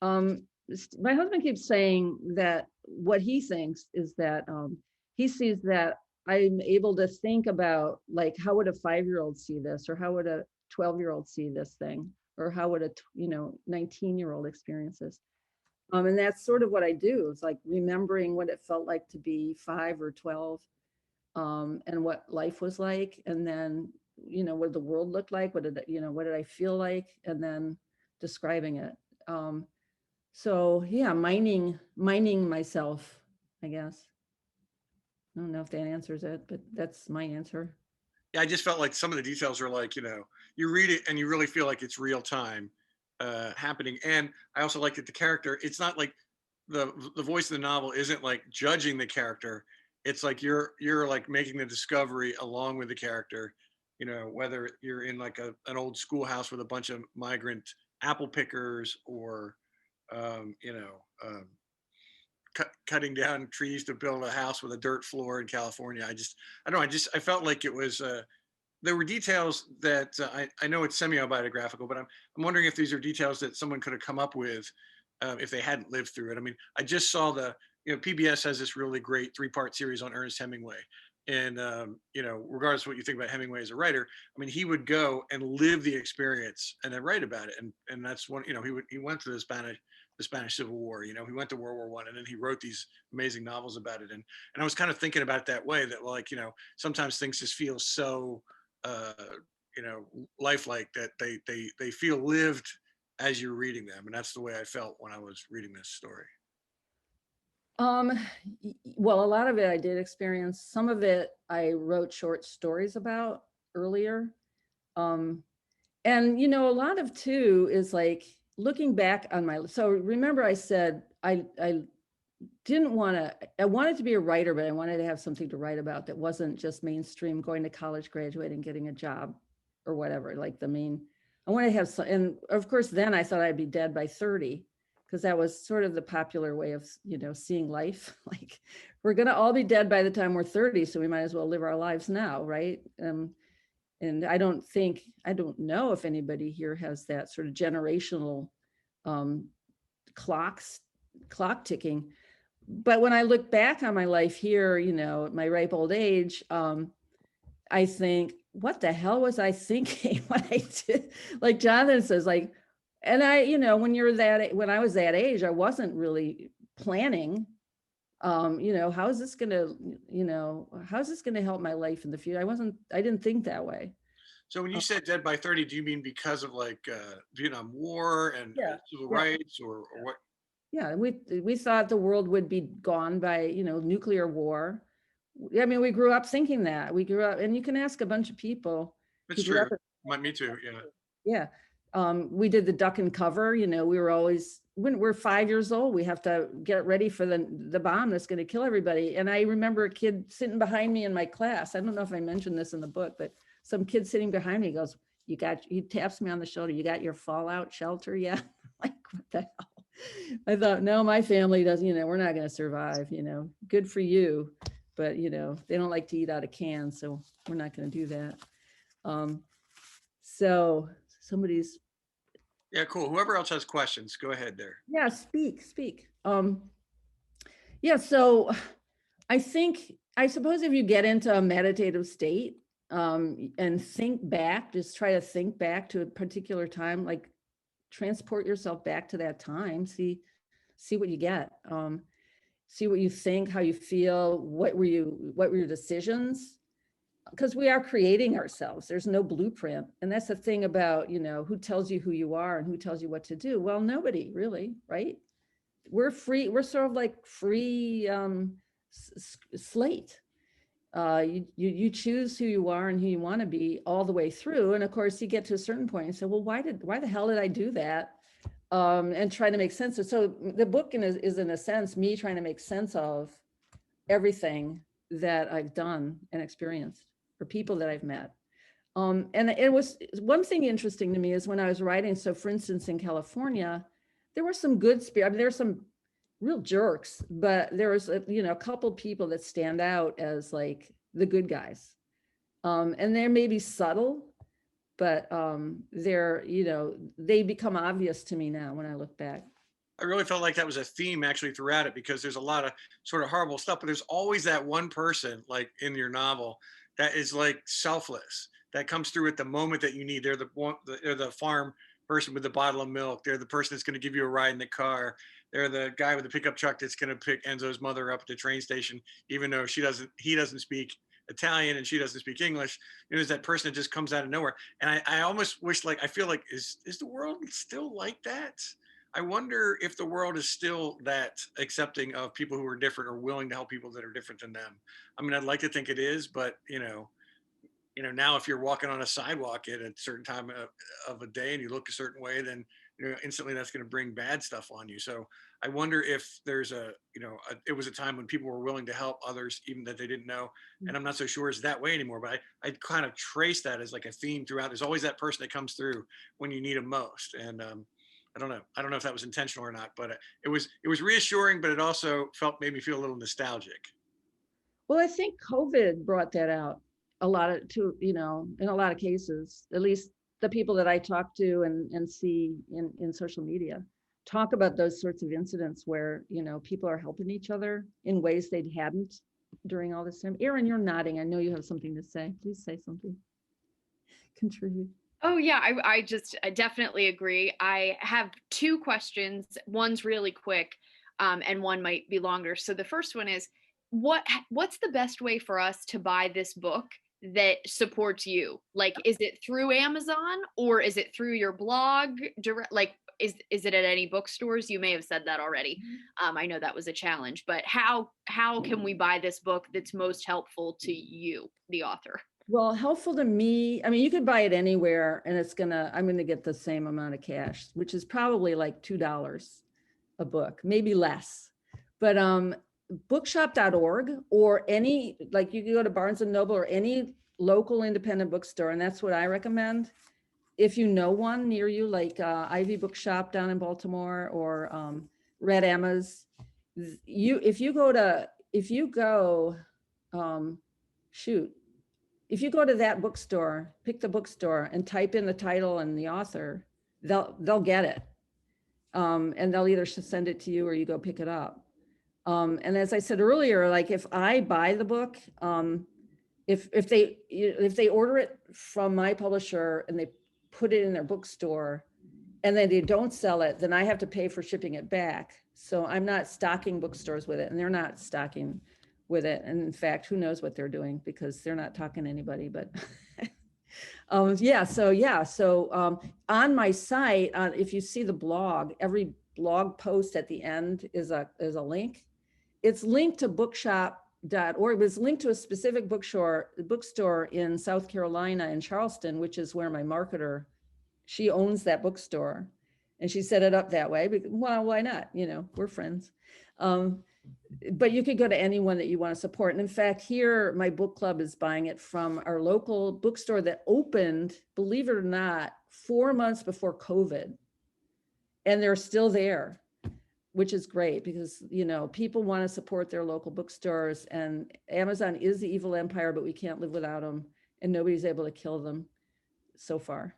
My husband keeps saying that what he thinks is that he sees that I'm able to think about, like, how would a 5-year-old see this, or how would a 12-year-old see this thing, or how would a 19-year-old experience this. And that's sort of what I do. It's like remembering what it felt like to be 5 or 12, and what life was like, and then what the world looked like, what did I feel like, and then describing it. So yeah, mining myself, I guess. I don't know if that answers it, but that's my answer. Yeah, I just felt like some of the details are like, you read it and you really feel like it's real time happening. And I also like that the character, it's not like the voice of the novel isn't like judging the character. It's like you're like making the discovery along with the character, whether you're in like an old schoolhouse with a bunch of migrant apple pickers, or um, you know, um, cutting down trees to build a house with a dirt floor in California. I don't know. I felt like it was, there were details that I know it's semi-autobiographical, but I'm wondering if these are details that someone could have come up with if they hadn't lived through it. I mean, I just saw PBS has this really great 3-part series on Ernest Hemingway. And, regardless of what you think about Hemingway as a writer, I mean, he would go and live the experience and then write about it. And that's one, he went to the Spanish Civil War, he went to World War One, and then he wrote these amazing novels about it. And I was kind of thinking about it that way, that sometimes things just feel so, uh, lifelike, that they feel lived as you're reading them. And that's the way I felt when I was reading this story. Well, a lot of it I did experience. Some of it I wrote short stories about earlier. And, a lot of too is like looking back on so remember I said, I wanted to be a writer, but I wanted to have something to write about that wasn't just mainstream, going to college, graduating, getting a job or whatever, like I wanted to have some, and of course, then I thought I'd be dead by 30, because that was sort of the popular way of, seeing life. Like, we're going to all be dead by the time we're 30, so we might as well live our lives now, right? And I don't know if anybody here has that sort of generational clock ticking. But when I look back on my life here, at my ripe old age, I think, what the hell was I thinking when I did? Like Jonathan says, like, and when I was that age, I wasn't really planning You know, how is this going to, you know, how's this going to help my life in the future? I didn't think that way. So when you Uh, said dead by 30, do you mean because of like Vietnam War and yeah, civil yeah, rights, or what? yeah. We thought the world would be gone by, you know, nuclear war. I mean, we grew up thinking that. We grew up, and you can ask a bunch of people It's who grew up. true. Me too. Yeah. Yeah. We did the duck and cover, you know, we were always, when we're 5 years old, we have to get ready for the bomb that's going to kill everybody. And I remember a kid sitting behind me in my class. I don't know if I mentioned this in the book, but some kid sitting behind me goes, he taps me on the shoulder. You got your fallout shelter yet? Like, what the hell? I thought, no, my family doesn't, you know, we're not going to survive, you know, good for you. But, you know, they don't like to eat out of cans. So we're not going to do that. So somebody's, Yeah, cool. Whoever else has questions, go ahead there. yeah, speak. Yeah, so I suppose if you get into a meditative state, and think back, just try to think back to a particular time, like transport yourself back to that time, see what you get. See what you think, how you feel, what were your decisions? Because we are creating ourselves. There's no blueprint. And that's the thing about, you know, who tells you who you are and who tells you what to do? Well, nobody really, right? We're free. We're sort of like free slate. You choose who you are and who you want to be all the way through. And of course, you get to a certain point and say, well, why the hell did I do that? And try to make sense of. So the book is in a sense me trying to make sense of everything that I've done and experienced, for people that I've met. And it was one thing interesting to me is when I was writing. So for instance, in California, there were some good spirit. I mean, there's some real jerks, but there was a couple people that stand out as like the good guys. And they're maybe subtle, but they become obvious to me now when I look back. I really felt like that was a theme actually throughout it, because there's a lot of sort of horrible stuff, but there's always that one person like in your novel that is like selfless, that comes through at the moment that you need. They're the one, they're the farm person with the bottle of milk. They're the person that's going to give you a ride in the car. They're the guy with the pickup truck that's going to pick Enzo's mother up at the train station, even though he doesn't speak Italian and she doesn't speak English. You know, there's that person that just comes out of nowhere. And I almost wish, like, I feel like, is the world still like that? I wonder if the world is still that accepting of people who are different or willing to help people that are different than them. I mean, I'd like to think it is, but now if you're walking on a sidewalk at a certain time of a day and you look a certain way, then instantly that's going to bring bad stuff on you. So I wonder if there's it was a time when people were willing to help others even that they didn't know. And I'm not so sure it's that way anymore, but I kind of trace that as like a theme throughout. There's always that person that comes through when you need them most. And I don't know. I don't know if that was intentional or not, but it was reassuring, but it also made me feel a little nostalgic. Well, I think COVID brought that out a lot in a lot of cases, at least the people that I talk to and see in social media talk about those sorts of incidents where, people are helping each other in ways they hadn't during all this time. Erin, you're nodding. I know you have something to say. Please say something. Contribute. Oh yeah, I definitely agree. I have two questions. One's really quick, and one might be longer. So the first one is, what's the best way for us to buy this book that supports you? Like, is it through Amazon or is it through your blog? Direct, like, is it at any bookstores? You may have said that already. I know that was a challenge, but how can we buy this book that's most helpful to you, the author? Well, helpful to me. I mean, you could buy it anywhere and I'm going to get the same amount of cash, which is probably like $2 a book, maybe less. But bookshop.org or like you can go to Barnes and Noble or any local independent bookstore. And that's what I recommend. If you know one near you, like Ivy Bookshop down in Baltimore or Red Emma's, if you go to that bookstore, pick the bookstore and type in the title and the author, they'll get it. And they'll either send it to you or you go pick it up. And as I said earlier, like if I buy the book, if they order it from my publisher and they put it in their bookstore, and then they don't sell it, then I have to pay for shipping it back. So I'm not stocking bookstores with it, and they're not stocking with it. And in fact, who knows what they're doing, because they're not talking to anybody, but So on my site, if you see the blog, every blog post at the end is a link. It's linked to bookshop.org. It was linked to a specific bookstore in South Carolina, in Charleston, which is where my marketer, she owns that bookstore, and she set it up that way. Well, why not? You know, we're friends. But you could go to anyone that you want to support. And in fact, here, my book club is buying it from our local bookstore that opened, believe it or not, 4 months before COVID. And they're still there, which is great, because, you know, people want to support their local bookstores, and Amazon is the evil empire, but we can't live without them, and nobody's able to kill them so far.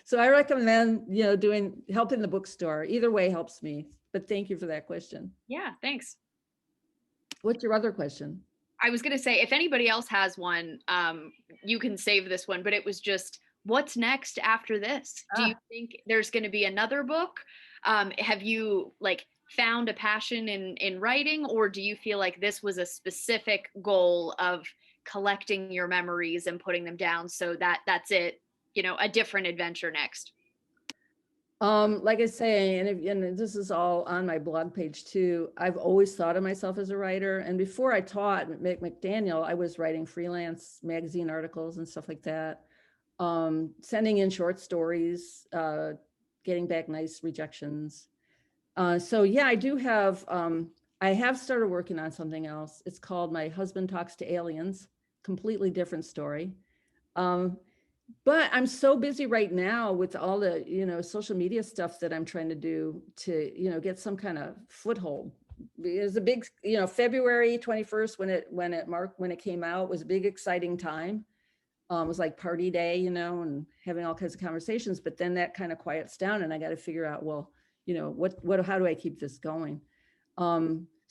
So I recommend, you know, helping the bookstore. Either way helps me. But thank you for that question. Yeah, thanks. What's your other question? I was going to say, if anybody else has one, you can save this one, but it was just, what's next after this? Do you think there's going to be another book? Have you like found a passion in writing, or do you feel like this was a specific goal of collecting your memories and putting them down, so that's it, you know, a different adventure next? Like I say, and this is all on my blog page too, I've always thought of myself as a writer. And before I taught McDaniel, I was writing freelance magazine articles and stuff like that, sending in short stories, getting back nice rejections. So yeah, I have started working on something else. It's called My Husband Talks to Aliens, completely different story. But I'm so busy right now with all the, you know, social media stuff that I'm trying to do to, you know, get some kind of foothold. It was a big, you know, February 21st when it came out was a big, exciting time. It was like party day, you know, and having all kinds of conversations. But then that kind of quiets down, and I got to figure out, well, you know, how do I keep this going?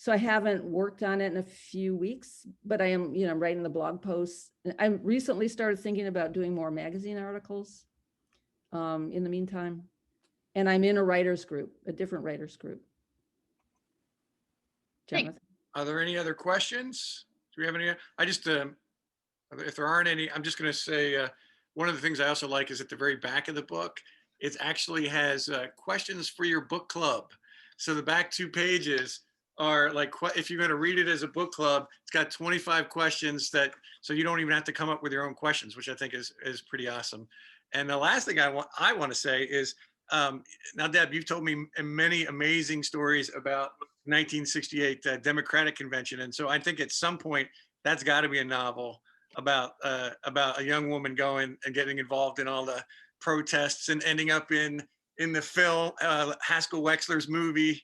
So I haven't worked on it in a few weeks, but I am, you know, writing the blog posts. I recently started thinking about doing more magazine articles in the meantime. And I'm in a different writers group. Jonathan? Are there any other questions? Do we have any? I just, if there aren't any, I'm just going to say one of the things I also like is at the very back of the book, it actually has questions for your book club. So the back 2 pages are like, if you're going to read it as a book club, it's got 25 questions so you don't even have to come up with your own questions, which I think is pretty awesome. And the last thing I want to say is, now, Deb, you've told me many amazing stories about 1968 Democratic Convention. And so I think at some point that's got to be a novel about a young woman going and getting involved in all the protests and ending up in the film, Haskell Wexler's movie,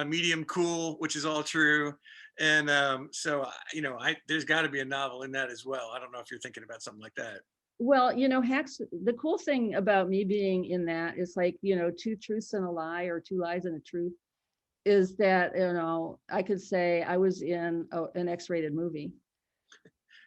Medium Cool, which is all true. And so, you know, there's got to be a novel in that as well. I don't know if you're thinking about something like that. Well, you know, the cool thing about me being in that is, like, you know, 2 truths and a lie, or 2 lies and a truth, is that, you know, I could say I was in an X-rated movie.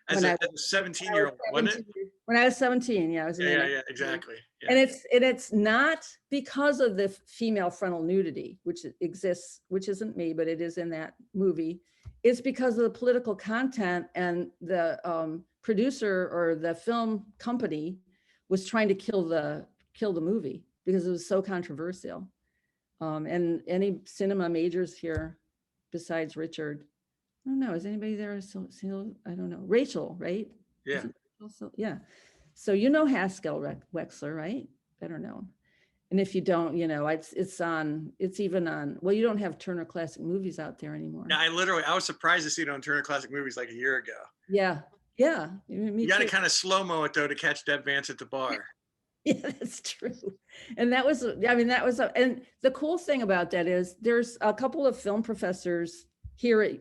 As a 17-year-old, wasn't it? When I was 17, yeah, I was in yeah, exactly. Yeah. And it's not because of the female frontal nudity, which exists, which isn't me, but it is in that movie. It's because of the political content, and the producer or the film company was trying to kill the movie because it was so controversial. And any cinema majors here besides Richard? I don't know. Is anybody there? So I don't know. Rachel, right? Yeah. Yeah. So you know Haskell Wexler, right? Better known. And if you don't, you know, it's even on, well, you don't have Turner Classic Movies out there anymore. Yeah, I was surprised to see it on Turner Classic Movies like a year ago. Yeah. You got to kind of slow-mo it though to catch Deb Vance at the bar. Yeah, that's true. And and the cool thing about that is there's a couple of film professors here at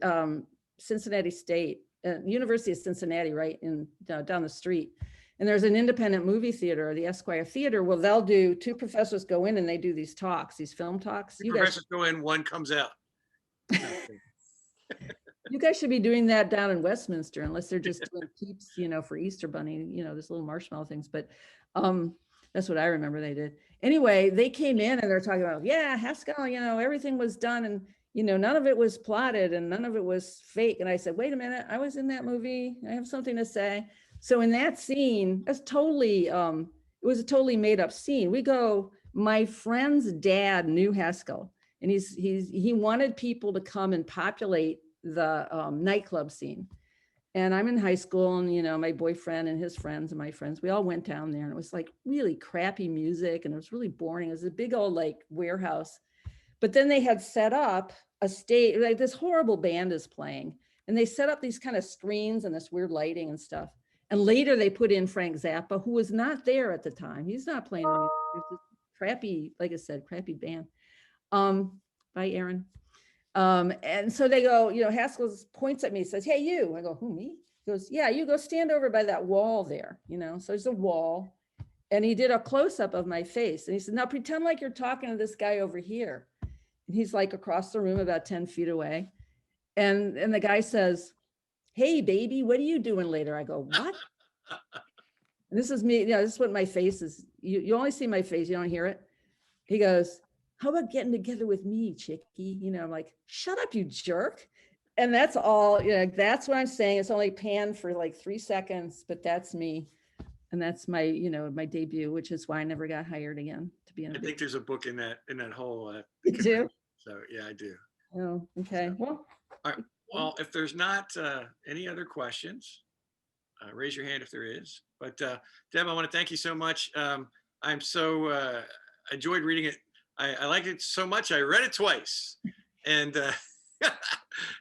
Cincinnati State, University of Cincinnati, right down the street. And there's an independent movie theater, the Esquire Theater. Well, they'll do 2 professors go in and they do these film talks. 2 professors go in, 1 comes out. You guys should be doing that down in Westminster, unless they're just doing peeps, you know, for Easter Bunny, you know, this little marshmallow things. But That's what I remember they did. Anyway, they came in and they're talking about, yeah, Haskell, everything was done and, none of it was plotted and none of it was fake. And I said, wait a minute, I was in that movie. I have something to say. So in that scene, that's totally, it was a totally made up scene. My friend's dad knew Haskell and he wanted people to come and populate the nightclub scene. And I'm in high school and, my boyfriend and his friends and my friends, we all went down there and it was like really crappy music and it was really boring. It was a big old like warehouse. But then they had set up a stage, like this horrible band is playing. And they set up these kind of screens and this weird lighting and stuff. And later they put in Frank Zappa, who was not there at the time. He's not playing the music. It's this crappy, like I said, crappy band. Bye, Aaron. And so they go, Haskell points at me, says, hey, you. I go, who, me? He goes, yeah, you go stand over by that wall there, so there's a wall. And he did a close-up of my face. And he said, now pretend like you're talking to this guy over here. And he's like across the room about 10 feet away. And the guy says, hey, baby, what are you doing later? I go, what? And this is me. This is what my face is. You only see my face. You don't hear it. He goes, how about getting together with me, chickie? I'm like, shut up, you jerk. And that's all, that's what I'm saying. It's only panned for like 3 seconds, but that's me. And that's my, my debut, which is why I never got hired again to be in. I think there's a book in that whole. You do? So yeah, I do. Oh, okay. So, well, all right. Well, if there's not any other questions, raise your hand if there is. But Deb, I want to thank you so much. I'm so enjoyed reading it. I like it so much. I read it twice, and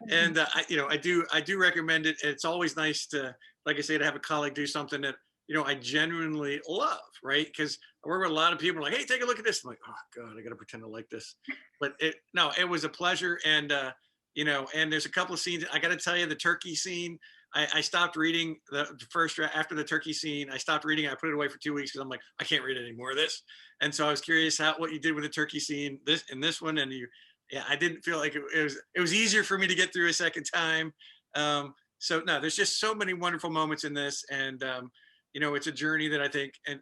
and I do recommend it. It's always nice to, like I say, to have a colleague do something that I genuinely love, right? Because I work with a lot of people like, hey, take a look at this. I'm like, oh God, I got to pretend to like this. But it was a pleasure, and and there's a couple of scenes. I got to tell you, the turkey scene. I stopped reading the first after the turkey scene. I stopped reading. I put it away for 2 weeks because I'm like, I can't read any more of this. And so I was curious what you did with the turkey scene this one. And I didn't feel like it was easier for me to get through a second time. So no, there's just so many wonderful moments in this, and it's a journey that I think, and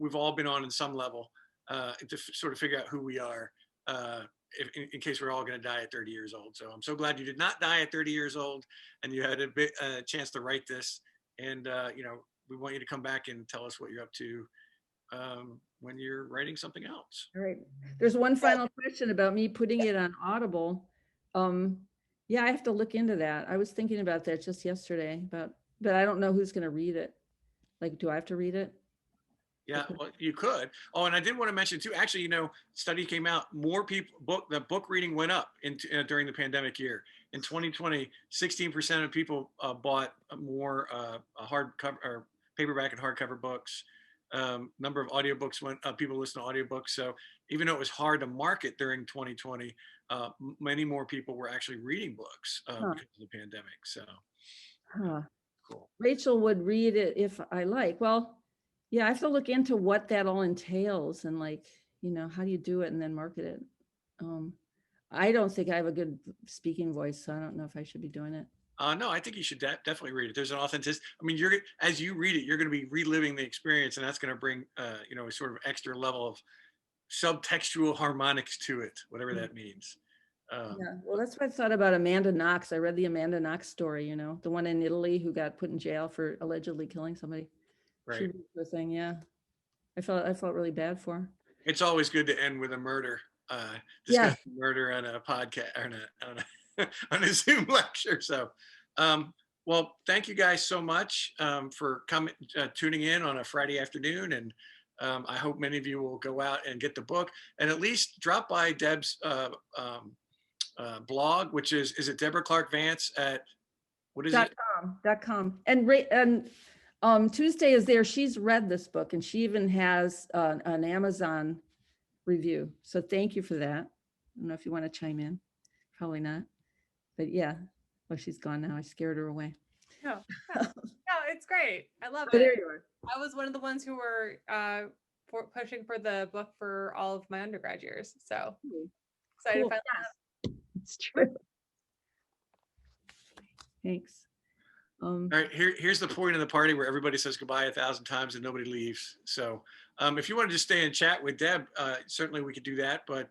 we've all been on in some level to sort of figure out who we are. In case we're all going to die at 30 years old. So I'm so glad you did not die at 30 years old and you had a chance to write this. And, we want you to come back and tell us what you're up to when you're writing something else. All right. There's one final question about me putting it on Audible. Yeah, I have to look into that. I was thinking about that just yesterday, but I don't know who's going to read it. Like, do I have to read it? Yeah, well, you could. Oh, and I did want to mention too, actually, study came out, more people, the book reading went up during the pandemic year. In 2020, 16% of people bought more hardcover or paperback and hardcover books. Number of audiobooks went up, people listen to audiobooks. So even though it was hard to market during 2020, many more people were actually reading books because of the pandemic. So cool. Rachel would read it if I like. Well, yeah, I have to look into what that all entails and how do you do it and then market it. I don't think I have a good speaking voice, so I don't know if I should be doing it. No, I think you should definitely read it. There's an authenticity. I mean, as you read it, you're going to be reliving the experience, and that's going to bring, a sort of extra level of subtextual harmonics to it, whatever that means. Yeah, well, that's what I thought about Amanda Knox. I read the Amanda Knox story, the one in Italy who got put in jail for allegedly killing somebody. Right. Thing, yeah. I felt really bad for her. It's always good to end with a murder. Discussing murder on a podcast or on a Zoom lecture. So, well, thank you guys so much for tuning in on a Friday afternoon, and I hope many of you will go out and get the book and at least drop by Deb's blog, which is it Deborah Clark Vance at what is it? .com. And Tuesday is there. She's read this book and she even has an Amazon review. So thank you for that. I don't know if you want to chime in. Probably not. But yeah. Well, she's gone now. I scared her away. No, it's great. I love Oh, it. there you are. I was one of the ones who were pushing for the book for all of my undergrad years. So excited Cool. to find out. It's true. Thanks. All right, here's the point of the party where everybody says goodbye 1,000 times and nobody leaves. So if you want to just stay and chat with Deb, certainly we could do that. But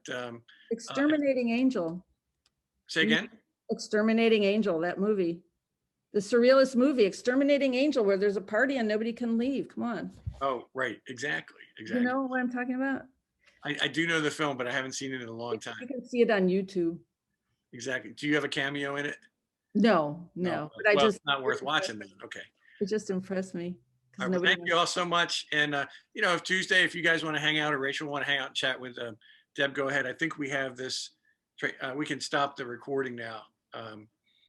Exterminating Angel. say again. Exterminating Angel, that movie. The surrealist movie, Exterminating Angel, where there's a party and nobody can leave. Come on. Oh, right. Exactly. You know what I'm talking about? I do know the film, but I haven't seen it in a long time. You can see it on YouTube. Exactly. Do you have a cameo in it? No. But I just, it's not worth watching then. Okay. it just impressed me. All right, well, thank you all so much. And, if Tuesday, if you guys want to hang out or Rachel want to hang out and chat with Deb, go ahead. I think we have this, we can stop the recording now.